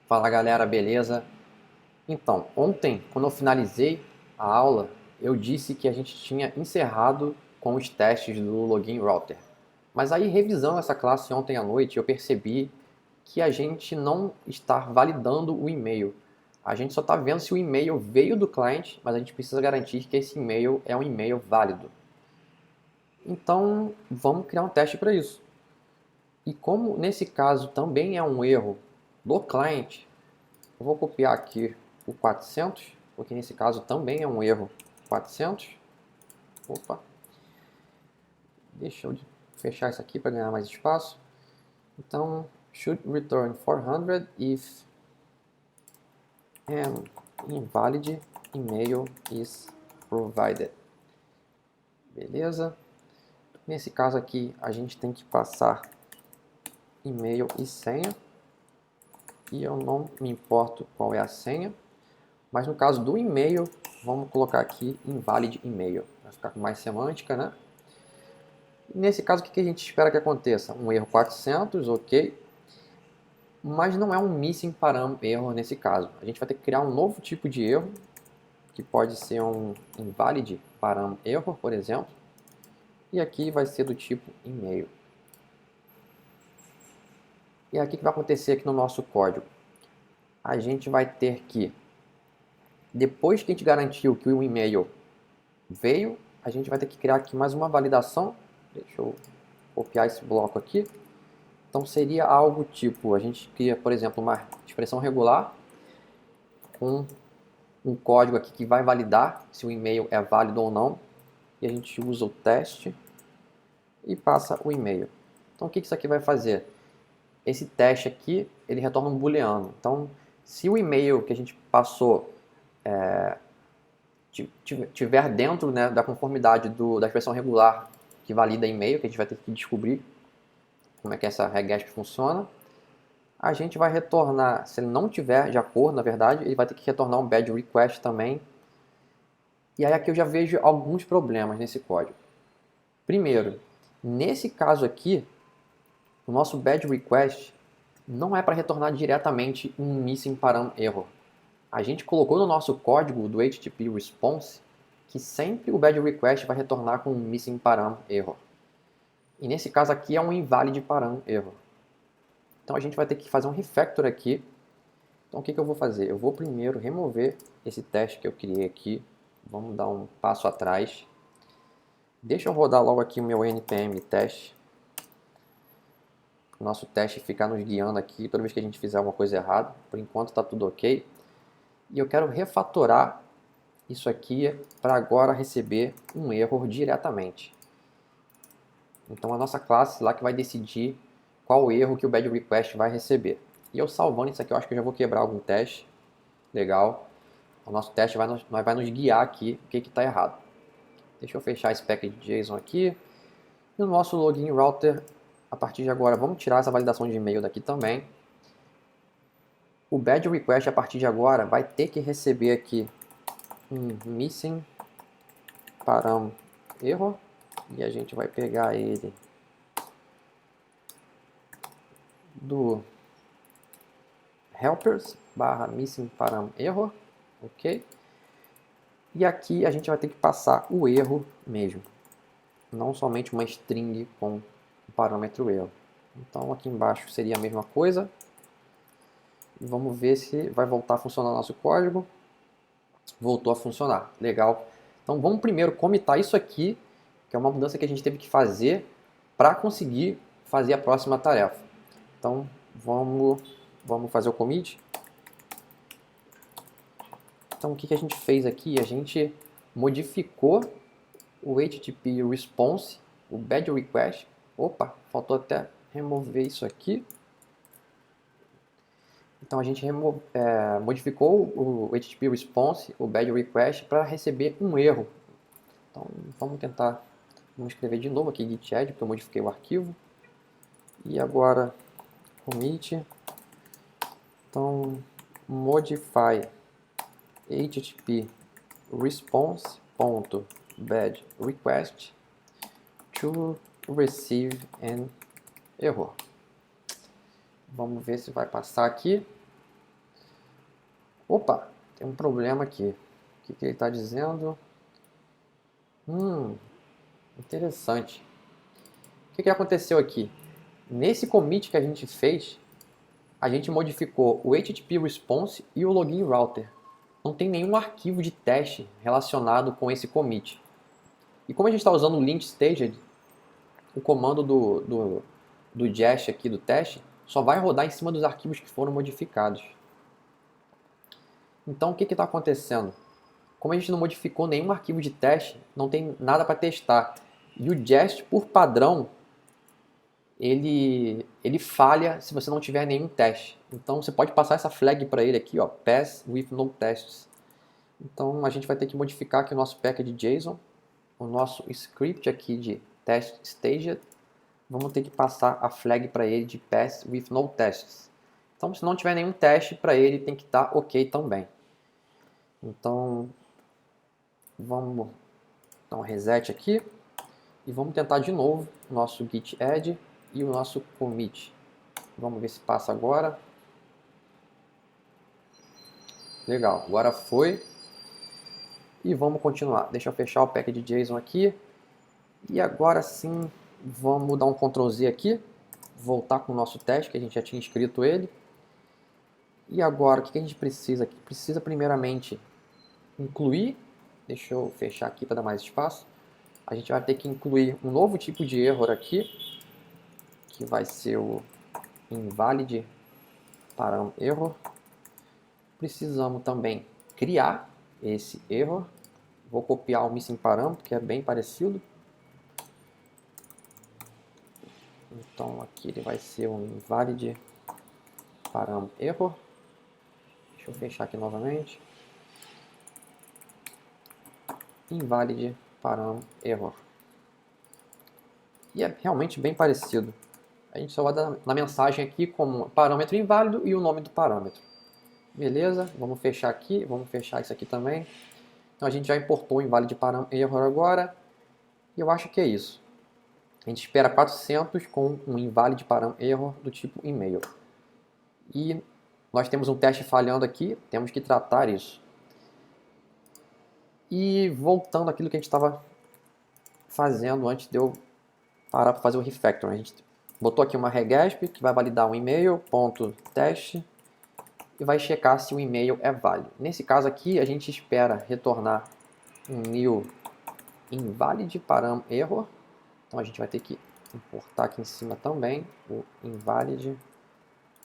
Fala galera, beleza? Então, ontem, quando eu finalizei a aula, eu disse que a gente tinha encerrado com os testes do Login Router. Mas aí, revisando essa classe ontem à noite, eu percebi que a gente não está validando o e-mail. A gente só está vendo se o e-mail veio do cliente, mas a gente precisa garantir que esse e-mail é um e-mail válido. Então, vamos criar um teste para isso. E como nesse caso também é um erro do cliente, eu vou copiar aqui o 400, porque nesse caso também é um erro 400. Opa, deixa eu fechar isso aqui para ganhar mais espaço. Então, should return 400 if an invalid email is provided. Beleza? Nesse caso aqui, a gente tem que passar e-mail e senha. E eu não me importo qual é a senha. Mas no caso do e-mail, vamos colocar aqui invalid email. Vai ficar com mais semântica, né? Nesse caso, o que a gente espera que aconteça? Um erro 400, ok. Mas não é um missing param error nesse caso. A gente vai ter que criar um novo tipo de erro, que pode ser um invalid param error, por exemplo. E aqui vai ser do tipo e-mail. E aqui o que vai acontecer aqui no nosso código? A gente vai ter que, depois que a gente garantiu que o e-mail veio, a gente vai ter que criar aqui mais uma validação. Deixa eu copiar esse bloco aqui. Então seria algo tipo, a gente cria, por exemplo, uma expressão regular com um código aqui que vai validar se o e-mail é válido ou não. E a gente usa o teste e passa o e-mail. Então o que isso aqui vai fazer? Esse teste aqui, ele retorna um booleano. Então, se o e-mail que a gente passou tiver dentro, né, da conformidade da expressão regular que valida e-mail, que a gente vai ter que descobrir como é que essa regex funciona, a gente vai retornar, se ele não tiver de acordo, na verdade, ele vai ter que retornar um bad request também. E aí aqui eu já vejo alguns problemas nesse código. Primeiro, nesse caso aqui, o nosso bad request não é para retornar diretamente um missing param error. A gente colocou no nosso código do HTTP response que sempre o bad request vai retornar com um missing param error. E nesse caso aqui é um invalid param error. Então a gente vai ter que fazer um refactor aqui. Então o que eu vou fazer? Eu vou primeiro remover esse teste que eu criei aqui. Vamos dar um passo atrás. Deixa eu rodar logo aqui o meu npm teste. O nosso teste ficar nos guiando aqui toda vez que a gente fizer alguma coisa errada. Por enquanto está tudo ok. E eu quero refatorar isso aqui para agora receber um erro diretamente. Então a nossa classe lá que vai decidir qual erro que o bad request vai receber. E eu salvando isso aqui, eu acho que eu já vou quebrar algum teste. Legal. O nosso teste vai nos guiar aqui o que está errado. Deixa eu fechar esse package JSON aqui. E o nosso login router, a partir de agora, vamos tirar essa validação de e-mail daqui também. O bad request, a partir de agora, vai ter que receber aqui um missing param error. E a gente vai pegar ele do helpers barra missing param error, ok? E aqui a gente vai ter que passar o erro mesmo, não somente uma string com o parâmetro erro. Então aqui embaixo seria a mesma coisa. E vamos ver se vai voltar a funcionar o nosso código. Voltou a funcionar, legal. Então vamos primeiro comitar isso aqui, que é uma mudança que a gente teve que fazer para conseguir fazer a próxima tarefa. Então vamos fazer o commit. Então o que a gente fez aqui? A gente modificou o HTTP response, o bad request. Opa, faltou até remover isso aqui. Então a gente modificou o HTTP response, o bad request, para receber um erro. Então vamos escrever de novo aqui git add, porque eu modifiquei o arquivo. E agora commit. Então modify HTTP response.bad request to receive an error. Vamos ver se vai passar aqui. Opa, tem um problema aqui. O que ele está dizendo? Interessante. O que aconteceu aqui? Nesse commit que a gente fez, a gente modificou o HTTP Response e o Login Router. Não tem nenhum arquivo de teste relacionado com esse commit. E como a gente está usando o lint staged, o comando do Jest aqui do teste só vai rodar em cima dos arquivos que foram modificados. Então o que está acontecendo? Como a gente não modificou nenhum arquivo de teste, não tem nada para testar. E o Jest, por padrão, ele falha se você não tiver nenhum teste. Então você pode passar essa flag para ele aqui, ó, pass with no tests. Então a gente vai ter que modificar aqui o nosso package JSON, o nosso script aqui de test staged. Vamos ter que passar a flag para ele de pass with no tests. Então se não tiver nenhum teste para ele, tem que estar ok também. Então vamos dar um reset aqui e vamos tentar de novo o nosso git add e o nosso commit. Vamos ver se passa agora. Legal, agora foi. E vamos continuar. Deixa eu fechar o package JSON aqui. E agora sim, vamos dar um Ctrl Z aqui. Voltar com o nosso teste, que a gente já tinha escrito ele. E agora, o que a gente precisa aqui? Precisa primeiramente incluir. Deixa eu fechar aqui para dar mais espaço. A gente vai ter que incluir um novo tipo de error aqui, que vai ser o invalid param error. Precisamos também criar esse error. Vou copiar o missing param, que é bem parecido. Então aqui ele vai ser um invalid param error. Deixa eu fechar aqui novamente. Invalid param error. E é realmente bem parecido. A gente só vai dar na mensagem aqui como parâmetro inválido e o nome do parâmetro. Beleza, vamos fechar aqui, vamos fechar isso aqui também. Então a gente já importou o invalid param error agora. E eu acho que é isso. A gente espera 400 com um invalid param error do tipo email. E nós temos um teste falhando aqui, temos que tratar isso. E voltando àquilo que a gente estava fazendo antes de eu parar para fazer o refactor. A gente botou aqui uma regasp que vai validar um e-mail, ponto teste, e vai checar se o e-mail é válido. Nesse caso aqui, a gente espera retornar um new invalid param error. Então a gente vai ter que importar aqui em cima também o invalid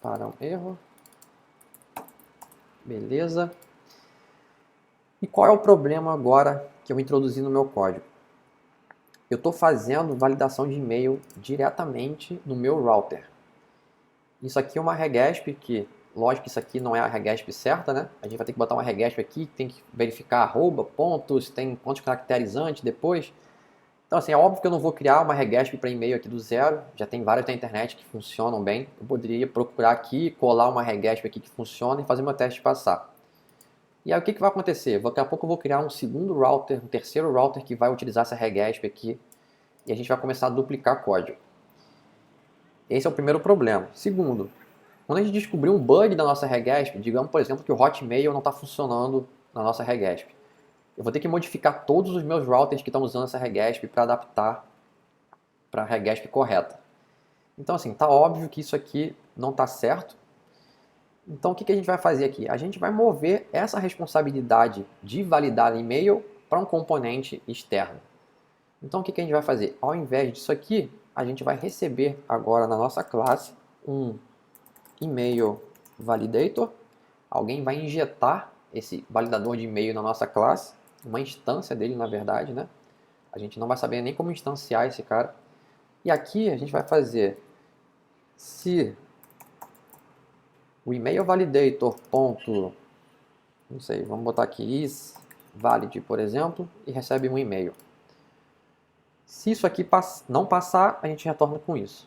param error. Beleza. E qual é o problema agora que eu introduzi no meu código? Eu estou fazendo validação de e-mail diretamente no meu router. Isso aqui é uma regasp que, lógico que isso aqui não é a regasp certa, né? A gente vai ter que botar uma regasp aqui, tem que verificar arroba, pontos, tem quantos caracteres antes, depois. Então assim, é óbvio que eu não vou criar uma regasp para e-mail aqui do zero, já tem várias na internet que funcionam bem. Eu poderia procurar aqui, colar uma regasp aqui que funciona e fazer meu teste passar. E aí o que vai acontecer? Daqui a pouco eu vou criar um segundo router, um terceiro router que vai utilizar essa regasp aqui e a gente vai começar a duplicar código. Esse é o primeiro problema. Segundo, quando a gente descobrir um bug da nossa regasp, digamos por exemplo que o Hotmail não está funcionando na nossa regasp, eu vou ter que modificar todos os meus routers que estão usando essa regasp para adaptar para a regasp correta. Então assim, tá óbvio que isso aqui não está certo. Então o que a gente vai fazer aqui? A gente vai mover essa responsabilidade de validar e-mail para um componente externo. Então o que a gente vai fazer? Ao invés disso aqui, a gente vai receber agora na nossa classe um e-mail validator. Alguém vai injetar esse validador de e-mail na nossa classe, uma instância dele na verdade, né? A gente não vai saber nem como instanciar esse cara. E aqui a gente vai fazer se o e-mail validator ponto, não sei, vamos botar aqui is valid, por exemplo, e recebe um e-mail. Se isso aqui não passar, a gente retorna com isso.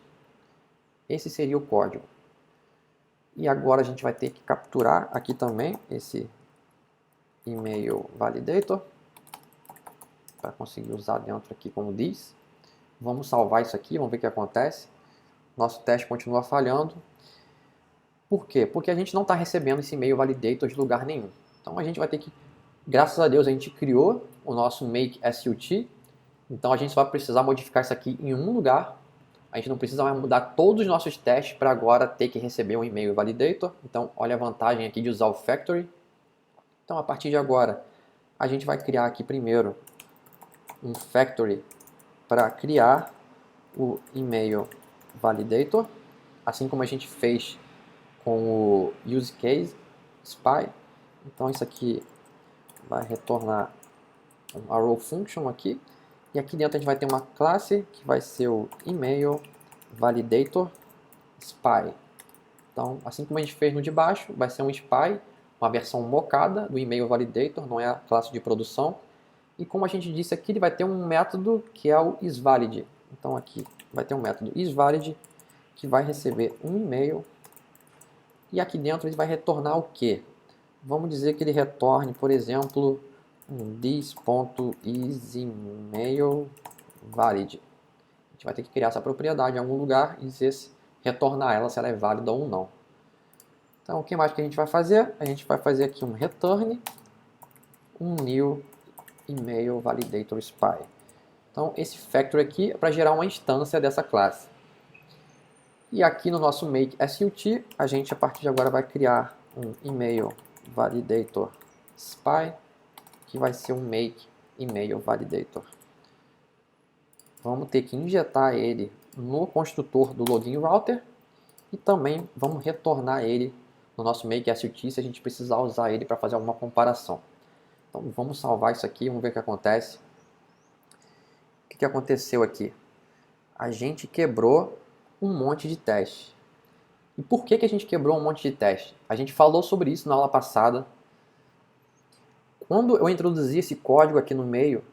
Esse seria o código. E agora a gente vai ter que capturar aqui também esse e-mail validator para conseguir usar dentro aqui como diz. Vamos salvar isso aqui, vamos ver o que acontece. Nosso teste continua falhando. Por quê? Porque a gente não está recebendo esse e-mail validator de lugar nenhum. Então a gente vai ter que, graças a Deus, a gente criou o nosso make SUT. Então a gente só vai precisar modificar isso aqui em um lugar. A gente não precisa mais mudar todos os nossos testes para agora ter que receber um e-mail validator. Então olha a vantagem aqui de usar o factory. Então a partir de agora a gente vai criar aqui primeiro um factory para criar o e-mail validator, assim como a gente fez com o use case spy. Então isso aqui vai retornar um arrow function aqui, e aqui dentro a gente vai ter uma classe que vai ser o email validator spy. Então, assim como a gente fez no de baixo, vai ser um spy, uma versão mocada do email validator, não é a classe de produção. E como a gente disse aqui, ele vai ter um método que é o isValid. Então aqui vai ter um método isValid que vai receber um e-mail, e aqui dentro ele vai retornar o quê? Vamos dizer que ele retorne, por exemplo, um this.isEmailValid. A gente vai ter que criar essa propriedade em algum lugar e dizer se retornar ela, se ela é válida ou não. Então, o que mais que a gente vai fazer? A gente vai fazer aqui um return, um new email validator spy. Então, esse factory aqui é para gerar uma instância dessa classe. E aqui no nosso make SUT, a gente a partir de agora vai criar um email validator spy, que vai ser um make email validator. Vamos ter que injetar ele no construtor do login router e também vamos retornar ele no nosso make SUT se a gente precisar usar ele para fazer alguma comparação. Então vamos salvar isso aqui, vamos ver o que acontece. O que aconteceu aqui? A gente quebrou um monte de testes. E por que a gente quebrou um monte de testes? A gente falou sobre isso na aula passada. Quando eu introduzi esse código aqui no meio,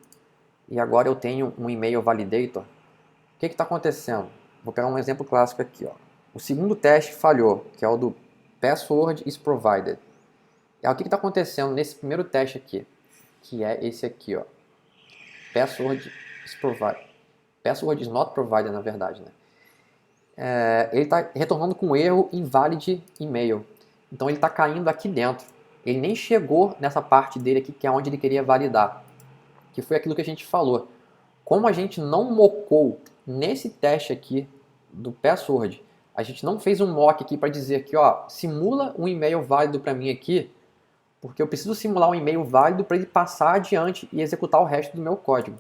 e agora eu tenho um email validator, o que está acontecendo? Vou pegar um exemplo clássico aqui. Ó. O segundo teste falhou, que é o do password is provided. O que está acontecendo nesse primeiro teste aqui? Que é esse aqui, ó. Password is provided. Password is not provided, na verdade, né? Ele está retornando com erro invalid email. Então ele está caindo aqui dentro. Ele nem chegou nessa parte dele aqui, que é onde ele queria validar. Que foi aquilo que a gente falou. Como a gente não mockou nesse teste aqui do password, a gente não fez um mock aqui para dizer aqui, ó, simula um e-mail válido para mim aqui, porque eu preciso simular um e-mail válido para ele passar adiante e executar o resto do meu código.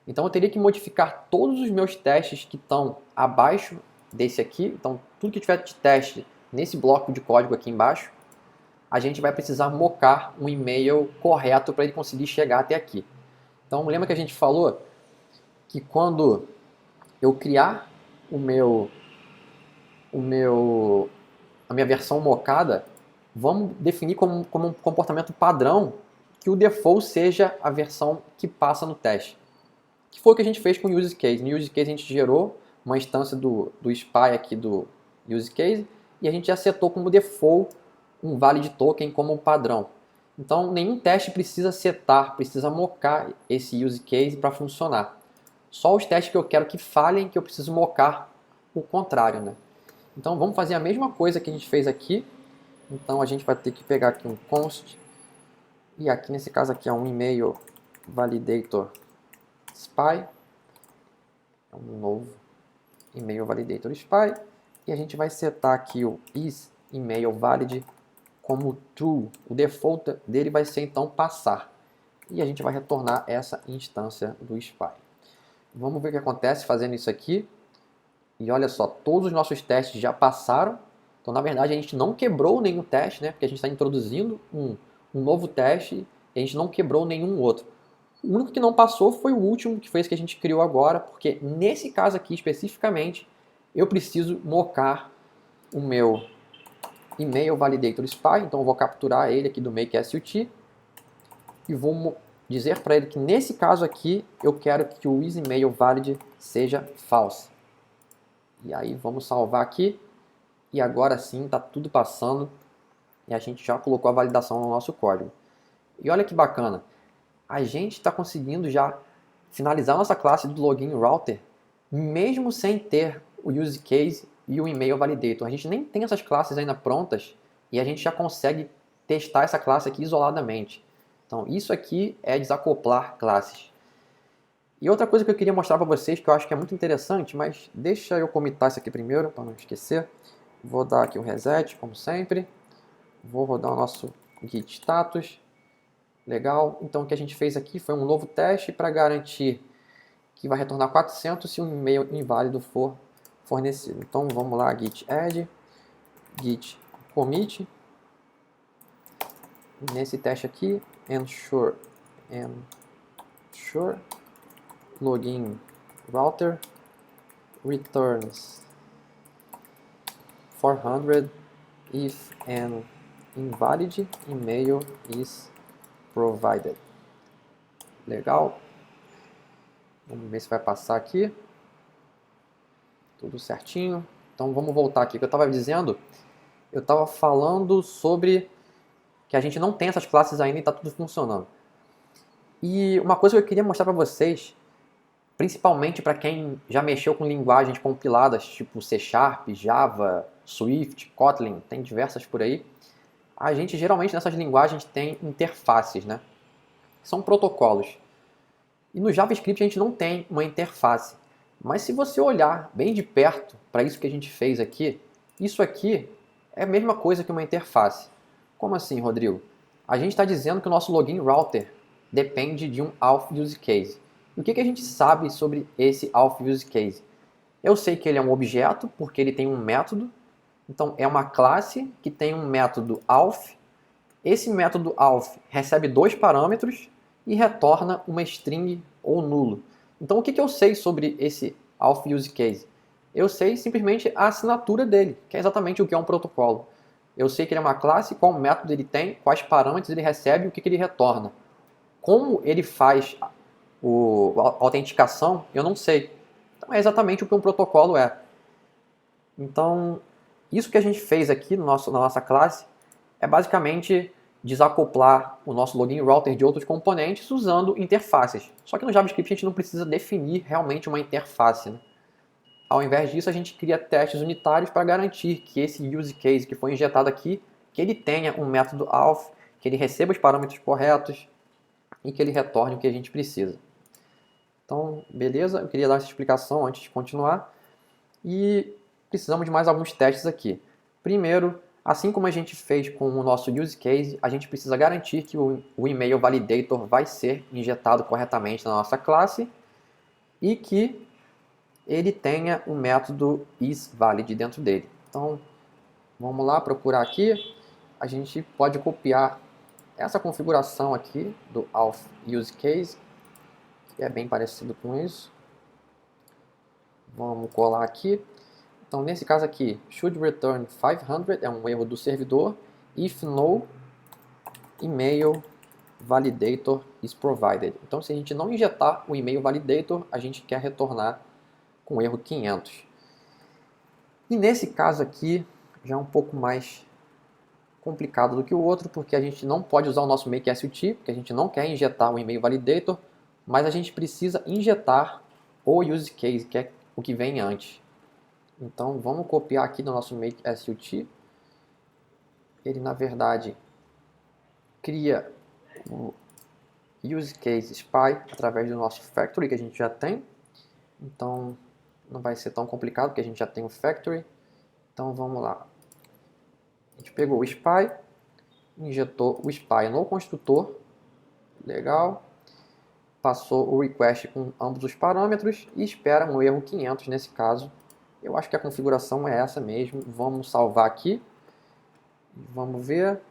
Então eu teria que modificar todos os meus testes que estão abaixo desse aqui. Então tudo que tiver de teste nesse bloco de código aqui embaixo, a gente vai precisar mocar um e-mail correto para ele conseguir chegar até aqui. Então lembra que a gente falou que quando eu criar a minha versão mocada, vamos definir como um comportamento padrão que o default seja a versão que passa no teste. Que foi o que a gente fez com o use case. No use case a gente gerou uma instância do spy aqui do use case e a gente já setou como default um valid token como padrão. Então nenhum teste precisa setar, precisa mocar esse use case para funcionar. Só os testes que eu quero que falhem que eu preciso mocar o contrário, né? Então vamos fazer a mesma coisa que a gente fez aqui. Então a gente vai ter que pegar aqui um const e aqui nesse caso aqui é um email validator spy, é um novo email validator spy, e a gente vai setar aqui o is email valid como true. O default dele vai ser então passar, e a gente vai retornar essa instância do spy. Vamos ver o que acontece fazendo isso aqui. E olha só, todos os nossos testes já passaram. Então na verdade a gente não quebrou nenhum teste, né? Porque a gente está introduzindo um novo teste e a gente não quebrou nenhum outro. O único que não passou foi o último, que foi esse que a gente criou agora, porque nesse caso aqui especificamente, eu preciso mocar o meu email validator spy, então eu vou capturar ele aqui do make SUT e vou dizer para ele que nesse caso aqui, eu quero que o isEmail valid seja false. E aí vamos salvar aqui, e agora sim está tudo passando, e a gente já colocou a validação no nosso código. E olha que bacana, a gente está conseguindo já finalizar nossa classe do login router, mesmo sem ter o use case e o email validator. A gente nem tem essas classes ainda prontas e a gente já consegue testar essa classe aqui isoladamente. Então isso aqui é desacoplar classes. E outra coisa que eu queria mostrar para vocês, que eu acho que é muito interessante, mas deixa eu comitar isso aqui primeiro, para não esquecer. Vou dar aqui um reset, como sempre. Vou rodar o nosso git status. Legal. Então o que a gente fez aqui foi um novo teste para garantir que vai retornar 400 se um e-mail inválido for fornecido. Então vamos lá, git add, git commit. Nesse teste aqui, ensure login router returns 400 if an invalid email is provided. Legal. Vamos ver se vai passar aqui. Tudo certinho. Então vamos voltar aqui. O que eu estava dizendo, eu estava falando sobre que a gente não tem essas classes ainda e está tudo funcionando. E uma coisa que eu queria mostrar para vocês, principalmente para quem já mexeu com linguagens compiladas, tipo C#, Java, Swift, Kotlin, tem diversas por aí. A gente geralmente nessas linguagens tem interfaces, né? São protocolos. E no JavaScript a gente não tem uma interface. Mas se você olhar bem de perto para isso que a gente fez aqui, isso aqui é a mesma coisa que uma interface. Como assim, Rodrigo? A gente está dizendo que o nosso login router depende de um auth use case. E o que a gente sabe sobre esse auth use case? Eu sei que ele é um objeto porque ele tem um método. Então é uma classe que tem um método auth. Esse método auth recebe 2 parâmetros e retorna uma string ou nulo. Então o que eu sei sobre esse auth use case? Eu sei simplesmente a assinatura dele, que é exatamente o que é um protocolo. Eu sei que ele é uma classe, qual método ele tem, quais parâmetros ele recebe e o que ele retorna. Como ele faz a autenticação, eu não sei. Então é exatamente o que um protocolo é. Então, isso que a gente fez aqui na nossa classe é basicamente desacoplar o nosso login router de outros componentes usando interfaces. Só que no JavaScript a gente não precisa definir realmente uma interface, né? Ao invés disso, a gente cria testes unitários para garantir que esse use case que foi injetado aqui, que ele tenha um método auth, que ele receba os parâmetros corretos e que ele retorne o que a gente precisa. Então, beleza? Eu queria dar essa explicação antes de continuar. E precisamos de mais alguns testes aqui. Primeiro, assim como a gente fez com o nosso use case, a gente precisa garantir que o email validator vai ser injetado corretamente na nossa classe e que ele tenha o método isValid dentro dele. Então, vamos lá procurar aqui. A gente pode copiar essa configuração aqui do auth use case, que é bem parecido com isso. Vamos colar aqui. Então, nesse caso aqui, should return 500 é um erro do servidor. If no email validator is provided. Então, se a gente não injetar o email validator, a gente quer retornar com erro 500. E nesse caso aqui, já é um pouco mais complicado do que o outro, porque a gente não pode usar o nosso make SUT, porque a gente não quer injetar o email validator, mas a gente precisa injetar o use case, que é o que vem antes. Então vamos copiar aqui no nosso make SUT. Ele na verdade cria o use case spy através do nosso factory que a gente já tem. Então não vai ser tão complicado, porque a gente já tem o factory. Então vamos lá. A gente pegou o spy, injetou o spy no construtor. Legal. Passou o request com ambos os parâmetros e espera um erro 500 nesse caso. Eu acho que a configuração é essa mesmo. Vamos salvar aqui. Vamos ver.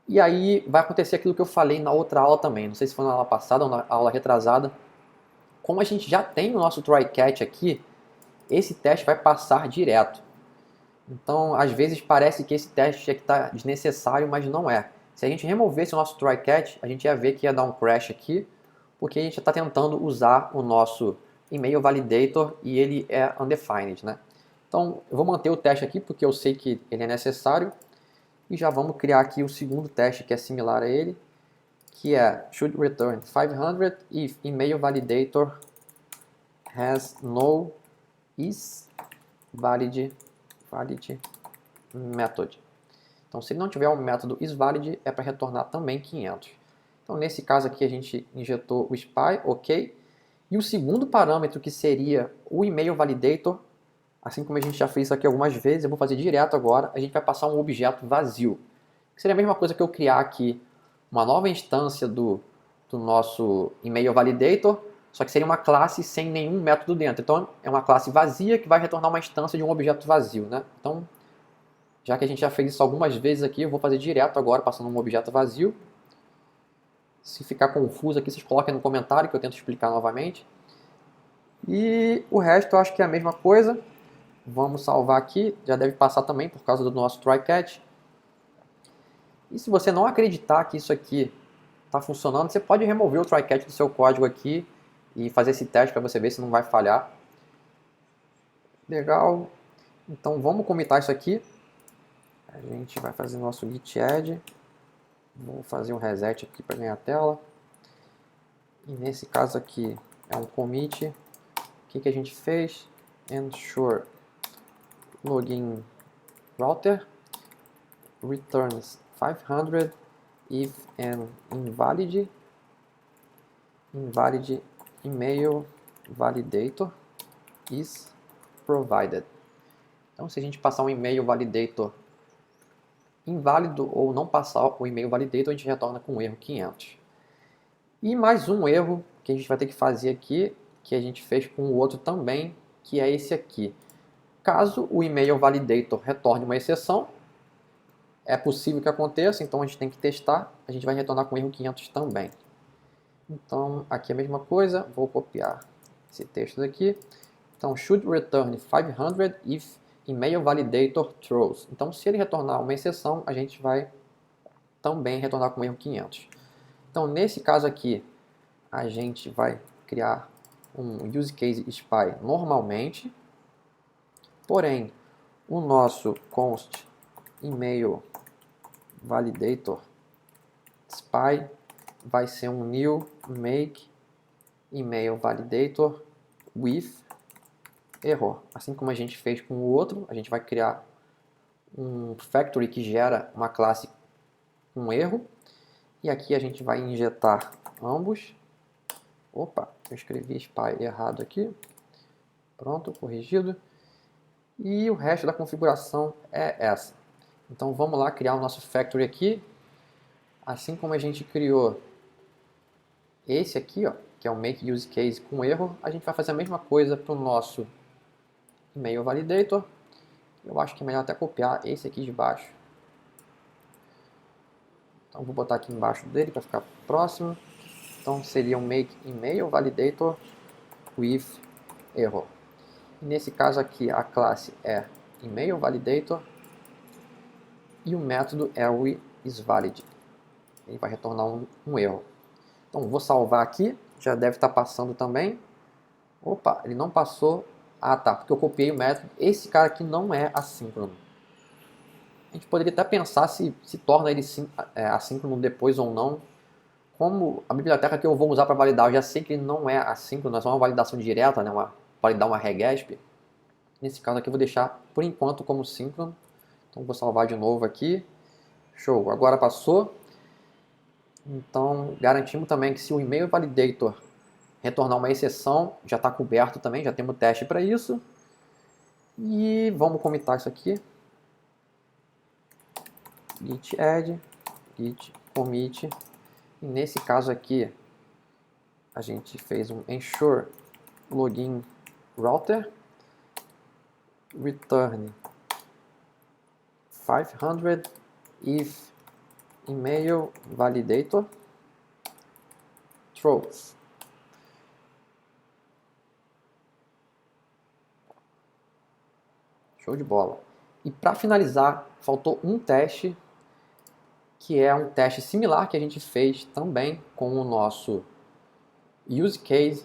E aí vai acontecer aquilo que eu falei na outra aula também. Não sei se foi na aula passada ou na aula retrasada. Como a gente já tem o nosso try-catch aqui, esse teste vai passar direto. Então, às vezes parece que esse teste aqui está desnecessário, mas não é. Se a gente removesse o nosso try-catch, a gente ia ver que ia dar um crash aqui, porque a gente está tentando usar o nosso email validator e ele é undefined, né? Então, eu vou manter o teste aqui porque eu sei que ele é necessário. E já vamos criar aqui o segundo teste que é similar a ele, que é should return 500 if email validator has no is valid method. Então, se ele não tiver o método isValid, é para retornar também 500. Então, nesse caso aqui, a gente injetou o spy, ok. E o segundo parâmetro, que seria o email validator, assim como a gente já fez isso aqui algumas vezes, eu vou fazer direto agora, a gente vai passar um objeto vazio. Que seria a mesma coisa que eu criar aqui uma nova instância do nosso email validator, só que seria uma classe sem nenhum método dentro. Então, é uma classe vazia que vai retornar uma instância de um objeto vazio, né? Então, já que a gente já fez isso algumas vezes aqui, eu vou fazer direto agora, passando um objeto vazio. Se ficar confuso aqui, vocês coloquem no comentário que eu tento explicar novamente. E o resto eu acho que é a mesma coisa. Vamos salvar aqui, já deve passar também por causa do nosso try-catch. E se você não acreditar que isso aqui está funcionando, você pode remover o try-catch do seu código aqui e fazer esse teste para você ver se não vai falhar. Legal. Então vamos comitar isso aqui. A gente vai fazer nosso git add. Vou fazer um reset aqui para ganhar a tela. E nesse caso aqui é um commit. O que a gente fez? Ensure login router returns 500 if an invalid email validator is provided. Então, se a gente passar um e-mail validator inválido ou não passar o e-mail validator, a gente retorna com o erro 500. E mais um erro que a gente vai ter que fazer aqui, que a gente fez com o outro também, que é esse aqui. Caso o e-mail validator retorne uma exceção, é possível que aconteça, então a gente tem que testar, a gente vai retornar com erro 500 também. Então, aqui é a mesma coisa, vou copiar esse texto daqui. Então, should return 500 if email validator throws. Então, se ele retornar uma exceção, a gente vai também retornar com erro 500. Então, nesse caso aqui, a gente vai criar um use case spy normalmente, porém, o nosso const email validator spy vai ser um new make email validator with error. Assim como a gente fez com o outro, a gente vai criar um factory que gera uma classe com erro. E aqui a gente vai injetar ambos. Opa, eu escrevi spy errado aqui. Pronto, corrigido. E o resto da configuração é essa. Então vamos lá criar o nosso factory aqui. Assim como a gente criou esse aqui, ó, que é o make use case com erro, a gente vai fazer a mesma coisa para o nosso email validator. Eu acho que é melhor até copiar esse aqui de baixo. Então vou botar aqui embaixo dele para ficar próximo. Então seria um make email validator with error. E nesse caso aqui a classe é email validator e o método é o isValid. Ele vai retornar um erro. Então vou salvar aqui, já deve estar passando também. Opa, ele não passou. Ah tá, porque eu copiei o método. Esse cara aqui não é assíncrono. A gente poderia até pensar se torna ele assíncrono depois ou não. Como a biblioteca que eu vou usar para validar, eu já sei que ele não é assíncrono, é só uma validação direta, né? Validar uma regesp. Nesse caso aqui eu vou deixar por enquanto como síncrono. Então vou salvar de novo aqui. Show, agora passou. Então garantimos também que se o email validator retornar uma exceção, já está coberto também, já temos teste para isso. E vamos comitar isso aqui. Git add, git commit. E nesse caso aqui, a gente fez um ensure login router return 500 if email validator throws. Show de bola. E para finalizar, faltou um teste, que é um teste similar que a gente fez também com o nosso use case.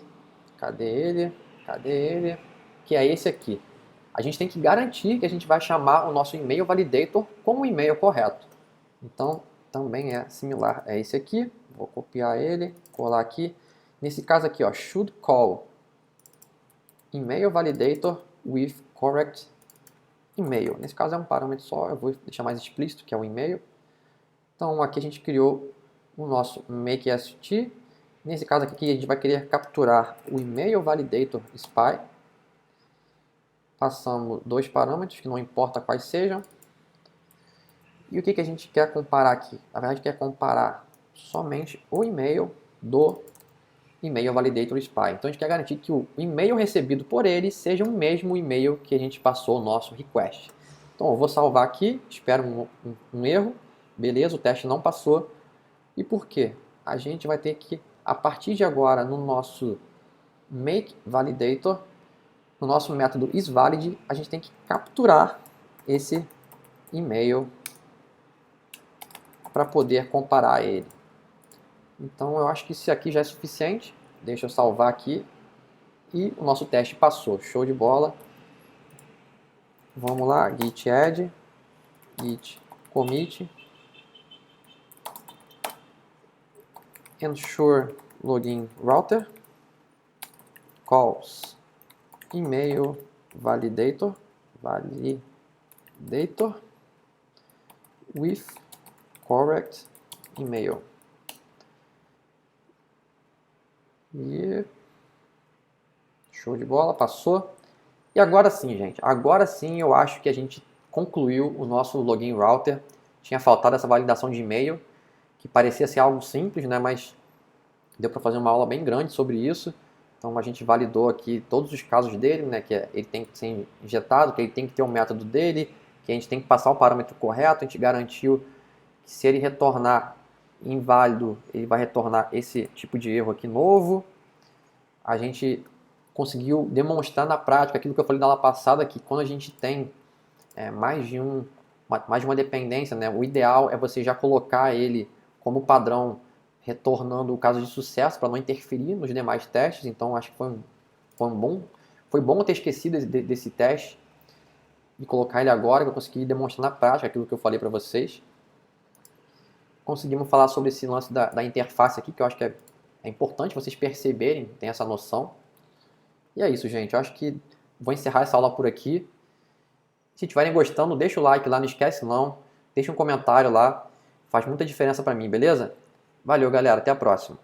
Cadê ele? Cadê ele? Que é esse aqui. A gente tem que garantir que a gente vai chamar o nosso email validator com o e-mail correto. Então, também é similar a esse aqui. Vou copiar ele, colar aqui. Nesse caso aqui, ó, should call email validator with correct e-mail. Nesse caso é um parâmetro só, eu vou deixar mais explícito, que é o e-mail. Então aqui a gente criou o nosso makeST. Nesse caso aqui a gente vai querer capturar o email validator spy. Passamos dois parâmetros, que não importa quais sejam. E o que a gente quer comparar aqui? Na verdade, quer comparar somente o e-mail do e-mail validator spy. Então a gente quer garantir que o e-mail recebido por ele seja o mesmo e-mail que a gente passou o nosso request. Então eu vou salvar aqui, espero um erro. Beleza, o teste não passou. E por quê? A gente vai ter que, a partir de agora, no nosso makeValidator, no nosso método isValid, a gente tem que capturar esse e-mail para poder comparar ele. Então eu acho que isso aqui já é suficiente. Deixa eu salvar aqui. E o nosso teste passou. Show de bola. Vamos lá, git add, git commit, ensure login router, calls email validator with correct email. E show de bola, passou. E agora sim, gente, agora sim eu acho que a gente concluiu o nosso login router. Tinha faltado essa validação de e-mail, que parecia ser algo simples, né, mas deu para fazer uma aula bem grande sobre isso. Então a gente validou aqui todos os casos dele, né, que ele tem que ser injetado, que ele tem que ter um método dele, que a gente tem que passar o parâmetro correto. A gente garantiu que se ele retornar inválido, ele vai retornar esse tipo de erro aqui novo. A gente conseguiu demonstrar na prática aquilo que eu falei na aula passada, que quando a gente tem mais de uma dependência, né, o ideal é você já colocar ele como padrão, retornando o caso de sucesso para não interferir nos demais testes. Então acho que foi bom ter esquecido desse teste e colocar ele agora, que eu consegui demonstrar na prática aquilo que eu falei para vocês. Conseguimos falar sobre esse lance da interface aqui, que eu acho que é importante vocês perceberem, tem essa noção. E é isso, gente. Eu acho que vou encerrar essa aula por aqui. Se estiverem gostando, deixa o like lá, não esquece não. Deixa um comentário lá. Faz muita diferença para mim, beleza? Valeu, galera. Até a próxima.